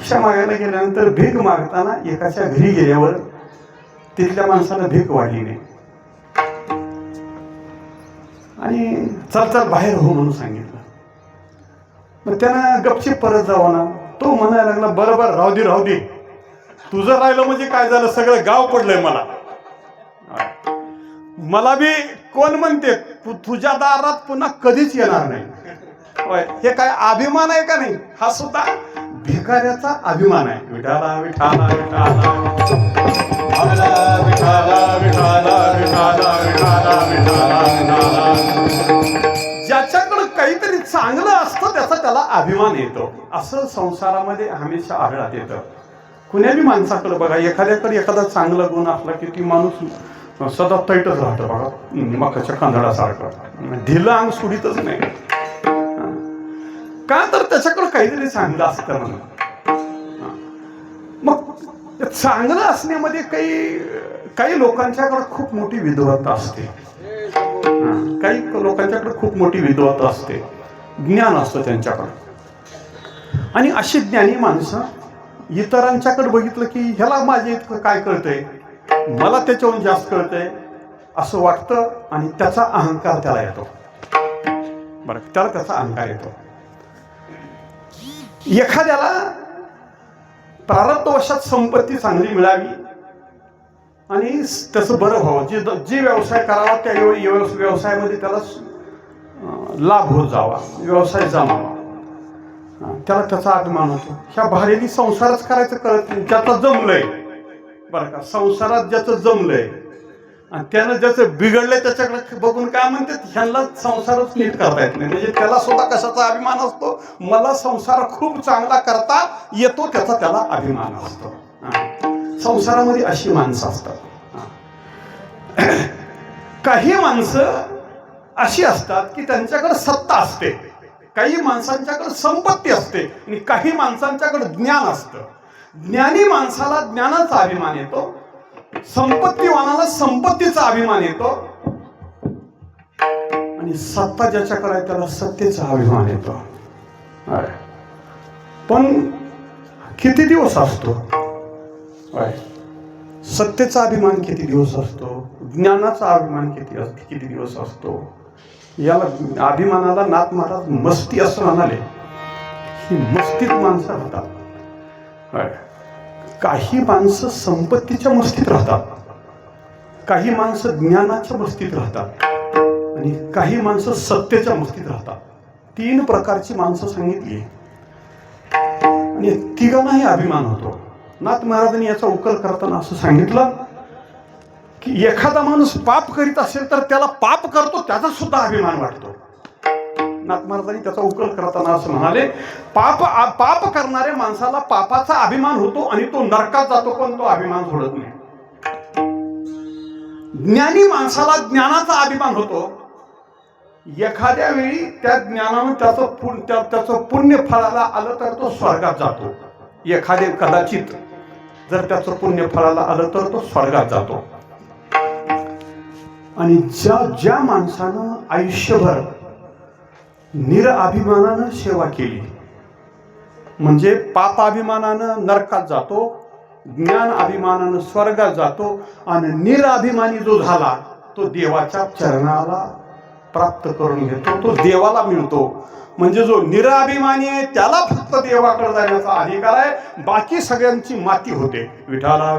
भिक्षा मागायला गेल्यानंतर भीक मागताना एकाच्या घरी गेल्यावर तिथल्या माणसाला भीक वाढली नाही आणि चल चल बाहेर हो म्हणून सांगितलं. मग त्यानं गपचीप परत जावं ना. तो म्हणायला लागला बरोबर राहू दे तुझं राहिलं म्हणजे काय झालं, सगळं गाव पडलंय मला बी कोण म्हणते तुझ्या दारात पुन्हा कधीच येणार नाही. हे काय अभिमान आहे का नाही? हा सुद्धा भिकाऱ्याचा अभिमान आहे. विठाला विठाला विठाला विठाला विठाला विठाला विठाला विठाला. ज्याच्याकडे काहीतरी चांगलं असतं त्याचा त्याला अभिमान येतो. असं संसारामध्ये हमेशा आढळत येतं. कुण्याही माणसाकडे बघा, एखाद्याकडे एखादा चांगला गुण असला की ती माणूस सदा तैटच राहतं बघा, मकाच्या कांदळासारखं ढिलं अंग सुडीतच नाही. का तर त्याच्याकडे काहीतरी चांगलं असतं म्हणून. मग चांगलं असण्यामध्ये काही लोकांच्याकडे खूप मोठी विद्वत्ता असते. काही लोकांच्याकडे खूप मोठी विद्वत्ता असते, ज्ञान असतं त्यांच्याकडे. आणि अशी ज्ञानी माणसं इतरांच्याकडे बघितलं की ह्याला माझे इतकं काय कळतंय, मला त्याच्याहून जास्त कळतंय असं वाटतं आणि त्याचा अहंकार त्याला येतो. बरं, त्याला त्याचा अहंकार येतो. एखाद्याला प्रारब्धवशात संपत्ती चांगली मिळावी आणि त्याचं बरं व्हावं, जे व्यवसाय करावा त्या व्यवसायामध्ये त्याला लाभ होत जावा, व्यवसाय जमावा, त्याला त्याचा अभिमान होतो. ह्या भारेनी संसारच करायचं कळत नाही. ज्याचं जमलंय बरं का, संसारात ज्याचं जमलंय आणि त्यानं ज्याचं बिघडलंय त्याच्याकडे बघून काय म्हणतात, ह्यांना संसारच नीट करता येत नाही. म्हणजे त्याला सुद्धा कशाचा अभिमान असतो, मला संसार खूप चांगला करता येतो, त्याचा त्याला अभिमान असतो. संसारामध्ये अशी माणसं असतात. काही माणसं अशी असतात की त्यांच्याकडे सत्ता असते, काही माणसांच्याकडे संपत्ती असते आणि काही माणसांच्याकडे ज्ञान असतं. ज्ञानी माणसाला ज्ञानाचा अभिमान येतो, संपत्तीवानाला संपत्तीचा अभिमान येतो आणि सत्ता ज्याच्याकडे आहे त्याला सत्तेचा अभिमान येतो. पण किती दिवस असतो? सत्तेचा अभिमान किती दिवस असतो? ज्ञानाचा अभिमान किती दिवस असतो? याला अभिमानाला नाथ महाराज मस्ती असं म्हणाले. ही मस्तीत माणसं राहतात. काही माणसं संपत्तीच्या मस्तीत राहतात, काही माणसं ज्ञानाच्या मस्तीत राहतात आणि काही माणसं सत्तेच्या मस्तीत राहतात. 3 प्रकारची माणसं सांगितली आणि तिघांनाही अभिमान होतो. नाथ महाराजांनी याचा उकल करताना असं सांगितलं की एखादा माणूस पाप करीत असेल तर त्याला पाप करतो त्याचा सुद्धा अभिमान वाटतो. नाथ महाराजांनी त्याचा उकल करताना असं म्हणाले, पाप करणाऱ्या माणसाला पापाचा अभिमान होतो आणि तो नरकात जातो, पण तो अभिमान सोडत नाही. ज्ञानी माणसाला ज्ञानाचा अभिमान होतो. एखाद्या वेळी त्या ज्ञानानं त्याचं पुण्य फळाला आलं तर तो स्वर्गात जातो. एखादे कदाचित जर त्याचं पुण्य फळाला आलं तर तो स्वर्गात जातो. आणि ज्या माणसानं आयुष्यभर निरअभिमानानं सेवा केली म्हणजे पाप अभिमानानं नरकात जातो, ज्ञान अभिमानानं स्वर्गात जातो आणि निरअभिमानी जो झाला तो देवाच्या चरणाला प्राप्त करून घेतो, तो देवाला मिळतो. म्हणजे जो निरअभिमानी आहे त्याला फक्त देवाकडे जाण्याचा अधिकार आहे, बाकी सगळ्यांची माती होते. विठाला